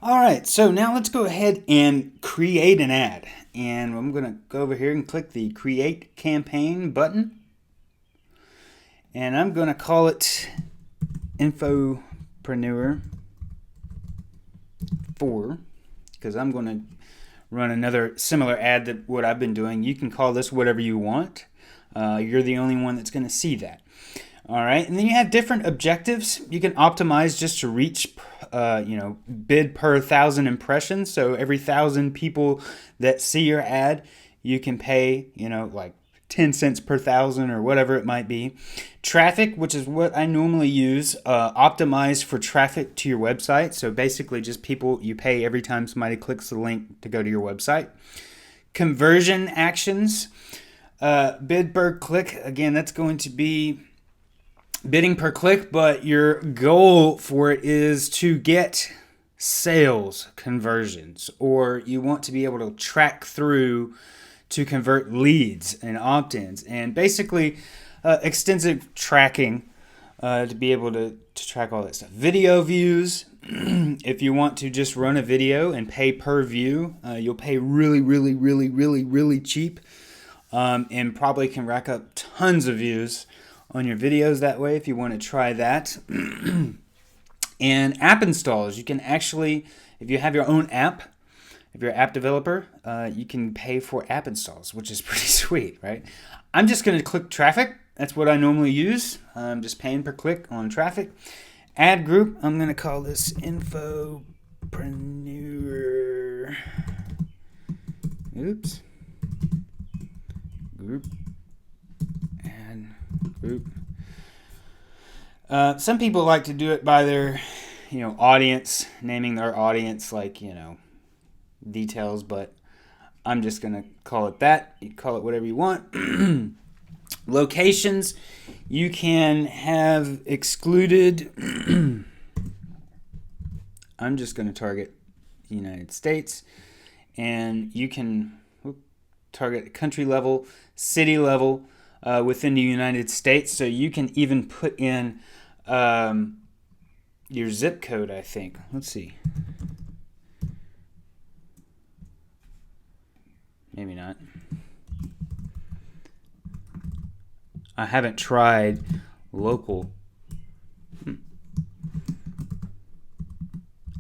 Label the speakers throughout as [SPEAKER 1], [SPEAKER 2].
[SPEAKER 1] All right, so now let's go ahead and create an ad. And I'm going to go over here and click the Create Campaign button. And I'm going to call it Infopreneur 4 because I'm going to run another similar ad that what I've been doing. You can call this whatever you want. You're the only one that's going to see that. All right, and then you have different objectives. You can optimize just to reach, bid per 1,000 impressions. So every 1,000 people that see your ad, you can pay, like 10 cents per 1,000 or whatever it might be. Traffic, which is what I normally use, optimize for traffic to your website. So basically just people, you pay every time somebody clicks the link to go to your website. Conversion actions, bid per click. Again, that's going to be bidding per click, but your goal for it is to get sales conversions, or you want to be able to track through to convert leads and opt-ins, and basically extensive tracking to be able to track all that stuff. Video views, if you want to just run a video and pay per view, you'll pay really cheap, and probably can rack up tons of views on your videos that way if you want to try that. And app installs, you can actually, if you have your own app, if you're an app developer, you can pay for app installs, which is pretty sweet, right? I'm just going to click traffic. That's what I normally use. I'm just paying per click on traffic. Ad group, I'm going to call this Infopreneur. Oops. Group. Group. Some people like to do it by their, audience, naming their audience, like, details, but I'm just going to call it that. You call it whatever you want. Locations, you can have excluded. I'm just going to target the United States, and you can target country level, city level, within the United States. So you can even put in your zip code, I think. Let's see. Maybe not. I haven't tried local.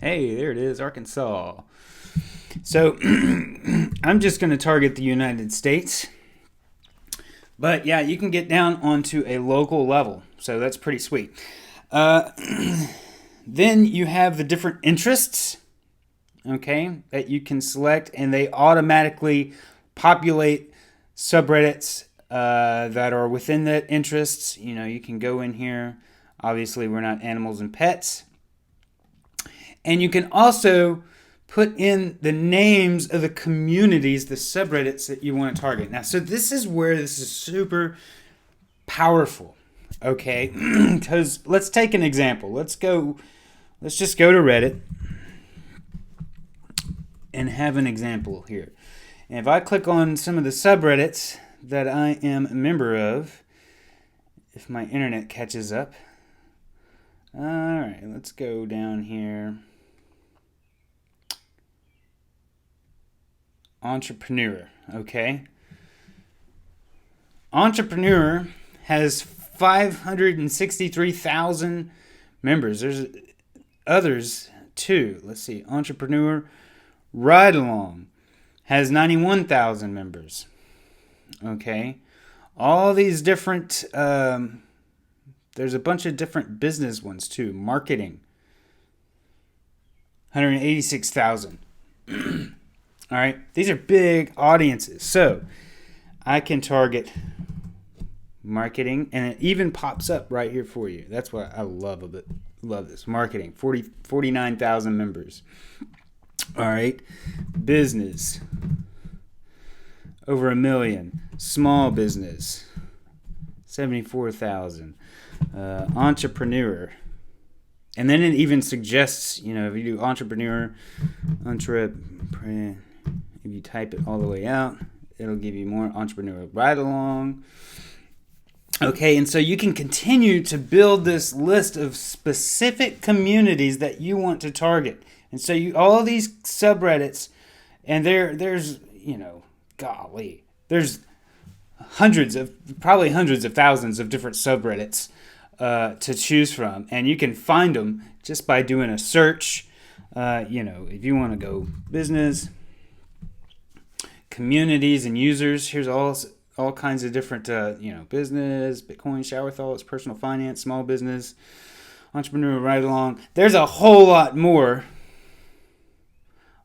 [SPEAKER 1] Hey, there it is, Arkansas. So I'm just going to target the United States. But yeah, you can get down onto a local level. So that's pretty sweet. Then you have the different interests, okay, that you can select, and they automatically populate subreddits that are within that interests. You can go in here. Obviously, we're not animals and pets. And you can also put in the names of the communities, the subreddits that you want to target. Now, so this is where this is super powerful, okay? Because let's take an example. Let's just go to Reddit and have an example here. And if I click on some of the subreddits that I am a member of, if my internet catches up. All right, let's go down here. Entrepreneur, okay? Entrepreneur has 563,000 members. There's others too. Let's see. Entrepreneur Ride Along has 91,000 members. Okay? All these different, there's a bunch of different business ones too. Marketing, 186,000. All right, these are big audiences. So I can target marketing, and it even pops up right here for you. That's what I love of it. Love this. Marketing, 49,000 members. All right, business, over 1 million. Small business, 74,000. Entrepreneur. And then it even suggests, if you do entrepreneur, if you type it all the way out, it'll give you more. Entrepreneur Ride Along. Okay, and so you can continue to build this list of specific communities that you want to target. And so you all these subreddits, and there's golly, there's probably hundreds of thousands of different subreddits to choose from, and you can find them just by doing a search. If you want to go business, communities, and users, here's all kinds of different, business, Bitcoin, shower thoughts, personal finance, small business, entrepreneur, ride along. There's a whole lot more.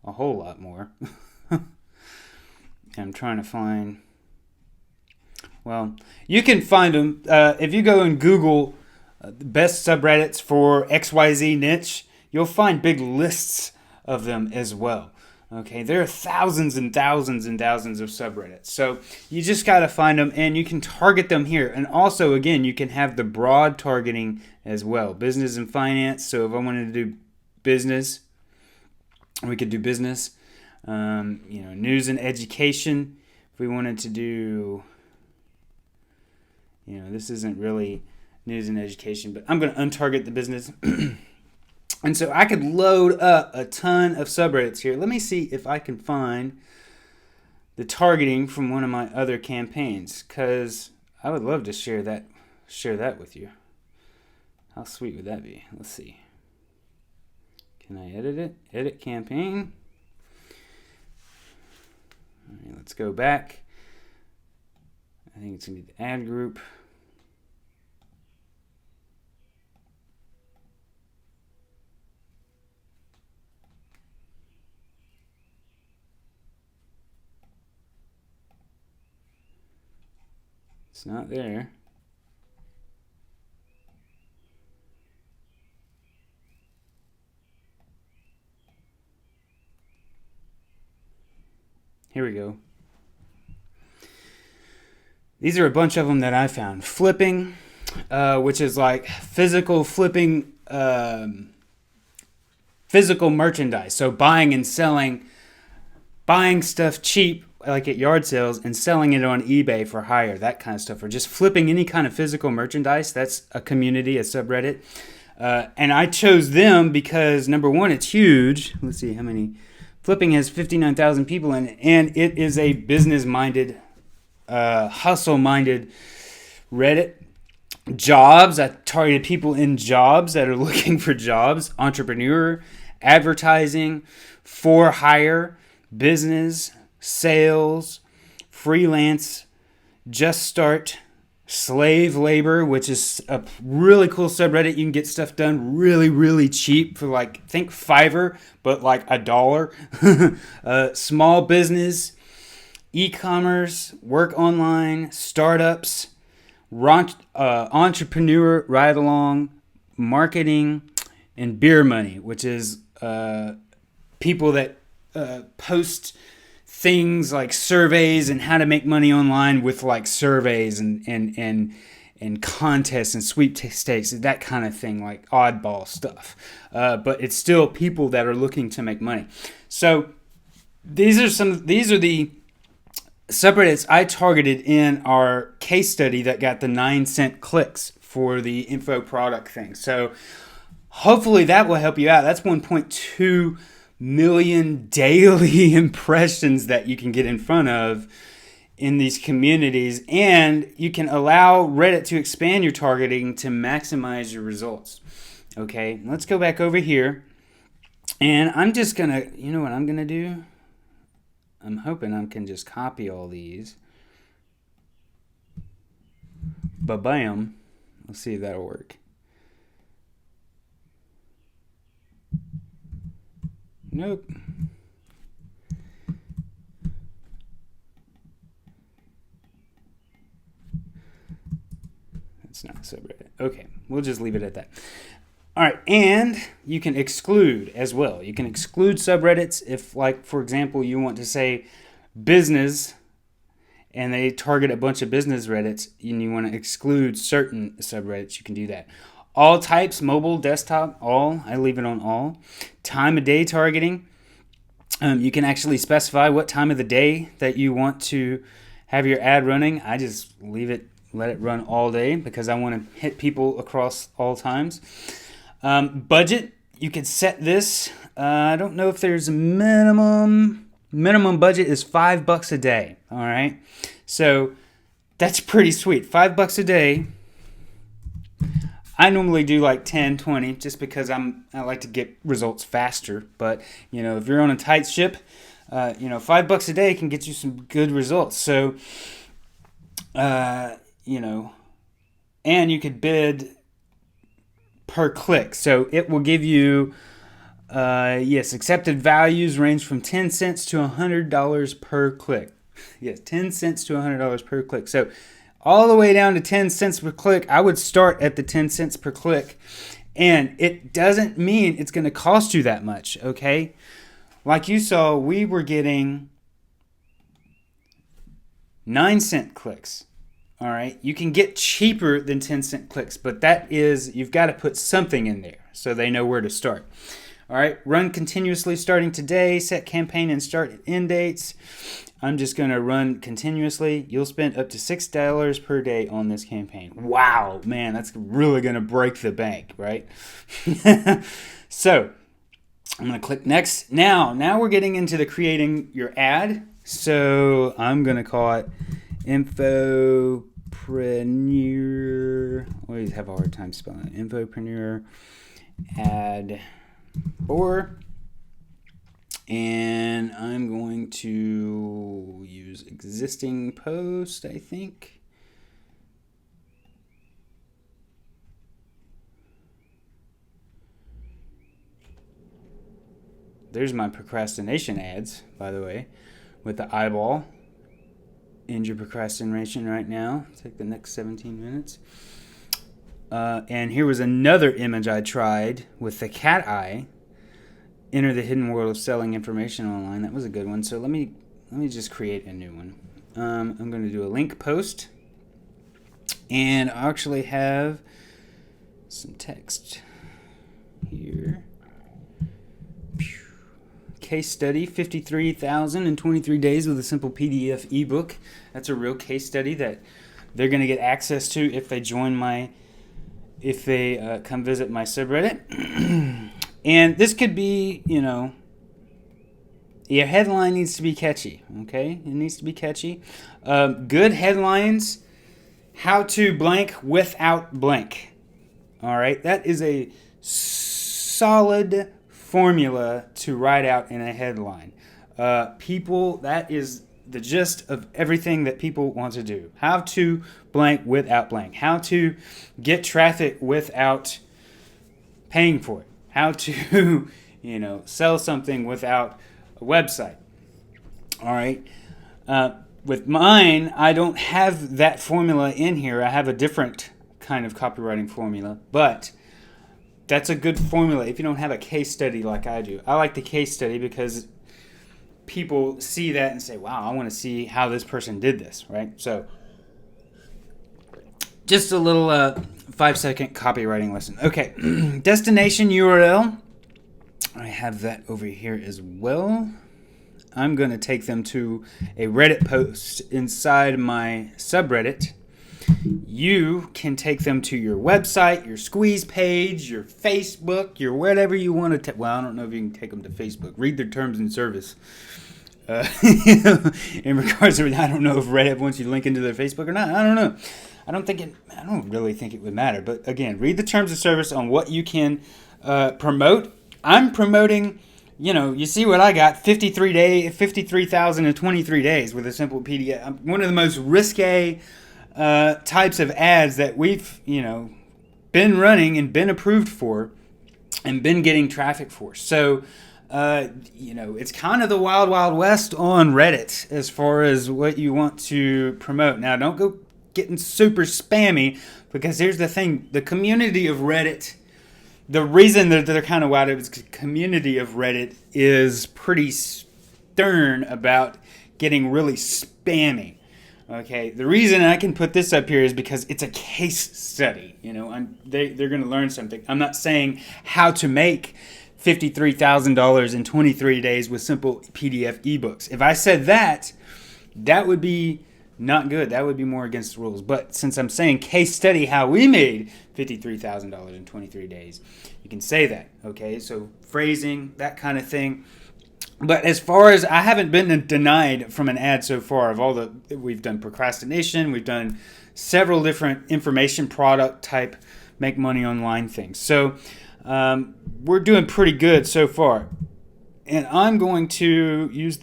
[SPEAKER 1] A whole lot more. I'm trying to find. Well, you can find them if you go and Google best subreddits for XYZ niche. You'll find big lists of them as well. Okay, there are thousands and thousands and thousands of subreddits. So you just got to find them, and you can target them here. And also, again, you can have the broad targeting as well. Business and finance. So if I wanted to do business, we could do business. News and education. If we wanted to do, this isn't really news and education, but I'm going to untarget the business. And so I could load up a ton of subreddits here. Let me see if I can find the targeting from one of my other campaigns, because I would love to share that with you. How sweet would that be? Let's see. Can I edit it? Edit campaign. All right, let's go back. I think it's going to be the ad group. It's not there. Here we go. These are a bunch of them that I found. Flipping, which is like physical flipping, physical merchandise. So buying and selling, buying stuff cheap, like at yard sales, and selling it on eBay for hire, that kind of stuff. Or just flipping any kind of physical merchandise. That's a community, a subreddit. And I chose them because, number one, it's huge. Let's see how many. Flipping has 59,000 people in it, and it is a business-minded, hustle-minded Reddit. Jobs, I targeted people in jobs that are looking for jobs. Entrepreneur, advertising, for hire, business, sales, freelance, just start, slave labor, which is a really cool subreddit. You can get stuff done really, really cheap for think Fiverr, but like $1. Small business, e-commerce, work online, startups, entrepreneur, ride along, marketing, and beer money, which is people that post things like surveys and how to make money online with like surveys and contests and sweepstakes, that kind of thing, like oddball stuff. But it's still people that are looking to make money. So these are the subreddits I targeted in our case study that got the 9-cent clicks for the info product thing. So hopefully that will help you out. That's 1.2 million daily impressions that you can get in front of in these communities, and you can allow Reddit to expand your targeting to maximize your results. Okay, let's go back over here, and I'm just gonna, you know what I'm gonna do? I'm hoping I can just copy all these. Ba-bam. Let's see if that'll work. Nope. That's not a subreddit. Okay, we'll just leave it at that. All right, and you can exclude as well. You can exclude subreddits if, like, for example, you want to say business and they target a bunch of business Reddits and you want to exclude certain subreddits, you can do that. All types, mobile, desktop, all. I leave it on all. Time of day targeting. You can actually specify what time of the day that you want to have your ad running. I just leave it let it run all day because I want to hit people across all times. Budget, you could set this. I don't know if there's a minimum. Minimum budget is $5 a day. All right. So that's pretty sweet. $5 a day. I normally do like 10, 20 just because I like to get results faster. But, if you're on a tight ship, $5 a day can get you some good results. So, and you could bid per click. So it will give you, accepted values range from 10 cents to $100 per click. Yes, 10 cents to $100 per click. So all the way down to 10 cents per click, I would start at the 10 cents per click. And it doesn't mean it's going to cost you that much, okay? Like you saw, we were getting 9-cent clicks. All right, you can get cheaper than 10-cent clicks, but that is, you've got to put something in there so they know where to start. All right, run continuously starting today, set campaign and start and end dates. I'm just going to run continuously. You'll spend up to $6 per day on this campaign. Wow, man, that's really going to break the bank, right? So I'm going to click next. Now we're getting into the creating your ad. So I'm going to call it Infopreneur. I always have a hard time spelling it. Infopreneur ad 4. And I'm going to use existing post, I think. There's my procrastination ads, by the way, with the eyeball. End your procrastination right now. Take the next 17 minutes. And here was another image I tried with the cat eye. Enter the hidden world of selling information online. That was a good one. So let me just create a new one. I'm going to do a link post. And I actually have some text here. Case study, 53,023 days with a simple PDF ebook. That's a real case study that they're going to get access to if they join come visit my subreddit. And this could be, your headline needs to be catchy, okay? It needs to be catchy. Good headlines, how to blank without blank. All right, that is a solid formula to write out in a headline. That is the gist of everything that people want to do. How to blank without blank. How to get traffic without paying for it. How to, sell something without a website. All right. With mine, I don't have that formula in here. I have a different kind of copywriting formula, but that's a good formula if you don't have a case study like I do. I like the case study because people see that and say, wow, I want to see how this person did this, right? So just a little 5-second copywriting lesson. Okay, destination URL. I have that over here as well. I'm going to take them to a Reddit post inside my subreddit. You can take them to your website, your squeeze page, your Facebook, your whatever you want to. Well, I don't know if you can take them to Facebook. Read their terms and service. In regards to, I don't know if Reddit wants you to link into their Facebook or not. I don't know. I don't really think it would matter. But again, read the terms of service on what you can promote. I'm promoting. You see what I got, 53,023 days with a simple PDF. I'm one of the most risque types of ads that we've, been running and been approved for and been getting traffic for. So, it's kind of the wild, wild west on Reddit as far as what you want to promote. Now, don't go getting super spammy because here's the thing. The community of Reddit, the reason that they're kind of wild is because the community of Reddit is pretty stern about getting really spammy. Okay, the reason I can put this up here is because it's a case study. They're going to learn something. I'm not saying how to make $53,000 in 23 days with simple PDF ebooks. If I said that, that would be Not good. That would be more against the rules. But since I'm saying case study how we made $53,000 in 23 days, you can say that, okay? So phrasing, that kind of thing. But as far as I haven't been denied from an ad so far, we've done procrastination, we've done several different information product type make money online things. So we're doing pretty good so far. And I'm going to use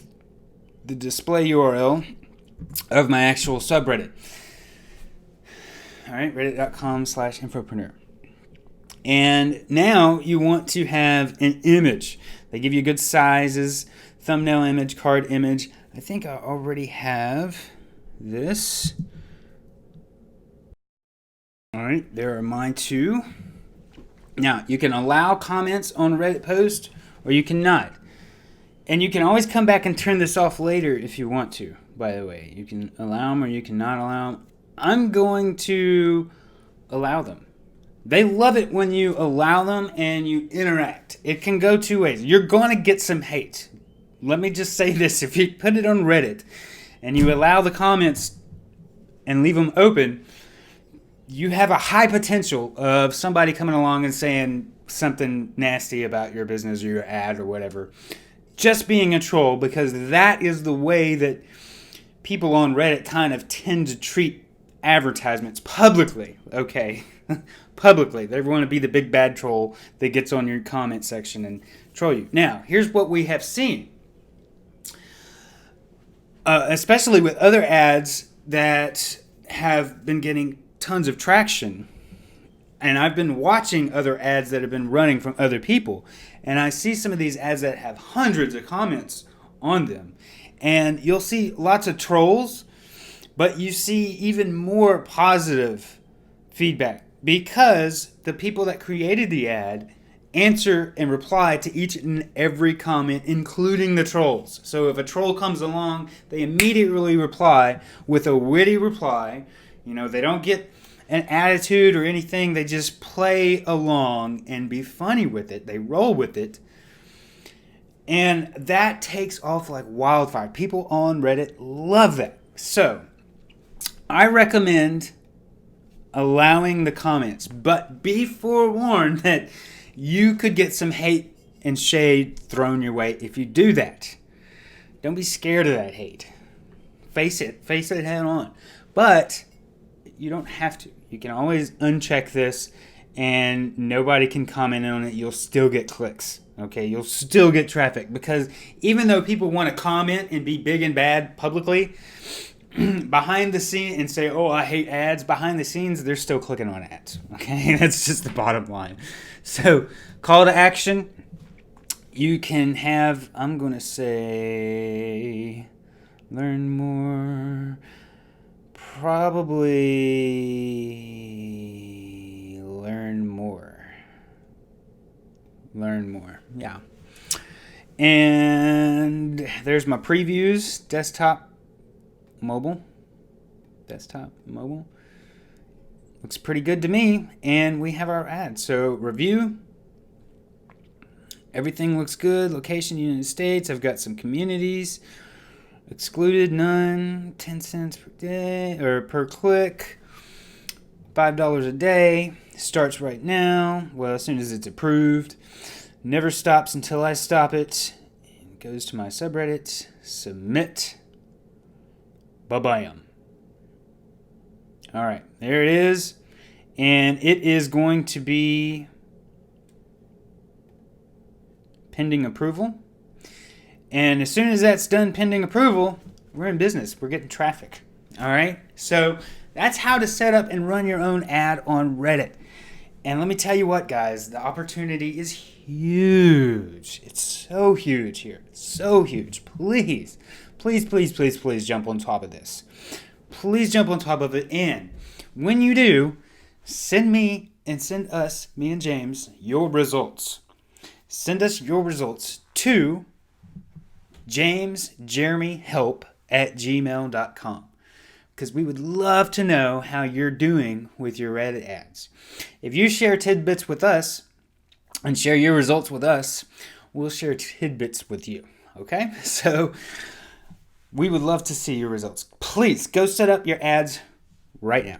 [SPEAKER 1] the display URL of my actual subreddit. All right, reddit.com/infopreneur. And now you want to have an image. They give you good sizes, thumbnail image, card image. I think I already have this. All right, there are my two. Now, you can allow comments on a Reddit post or you cannot. And you can always come back and turn this off later if you want to, by the way. You can allow them or you cannot allow them. I'm going to allow them. They love it when you allow them and you interact. It can go two ways. You're going to get some hate. Let me just say this. If you put it on Reddit and you allow the comments and leave them open, you have a high potential of somebody coming along and saying something nasty about your business or your ad or whatever. Just being a troll, because that is the way that people on Reddit kind of tend to treat advertisements publicly, okay? Publicly. They want to be the big bad troll that gets on your comment section and troll you. Now, here's what we have seen. Especially with other ads that have been getting tons of traction. And I've been watching other ads that have been running from other people. And I see some of these ads that have hundreds of comments on them. And you'll see lots of trolls, but you see even more positive feedback because the people that created the ad answer and reply to each and every comment, including the trolls. So if a troll comes along, they immediately reply with a witty reply. You know, they don't get an attitude or anything. They just play along and be funny with it. They roll with it. And that takes off like wildfire. People on Reddit love that. So I recommend allowing the comments, but be forewarned that you could get some hate and shade thrown your way if you do that. Don't be scared of that hate. Face it head on. But you don't have to. You can always uncheck this and nobody can comment on it. You'll still get clicks. Okay, you'll still get traffic, because even though people want to comment and be big and bad publicly, behind the scene and say, oh, I hate ads, behind the scenes, they're still clicking on ads. Okay, that's just the bottom line. So, call to action. You can have, I'm going to say, learn more. Probably learn more. Learn more, yeah. And there's my previews, desktop, mobile. Looks pretty good to me. And we have our ads. So review. Everything looks good. Location, United States. I've got some communities. Excluded, none. 10 cents per day or per click. $5 a day. Starts right now. Well, as soon as it's approved. Never stops until I stop it. It goes to my subreddit. Submit. Bam. All right, there it is. And it is going to be pending approval. And as soon as that's done pending approval, we're in business. We're getting traffic. All right? So that's how to set up and run your own ad on Reddit. And let me tell you what, guys, the opportunity is huge. It's so huge here. So huge. Please jump on top of this. Please jump on top of it. And when you do, send me and send us, me and James, your results. Send us your results to jamesjeremyhelp@gmail.com, because we would love to know how you're doing with your Reddit ads. If you share tidbits with us and share your results with us, we'll share tidbits with you. Okay? So We would love to see your results. Please go set up your ads right now.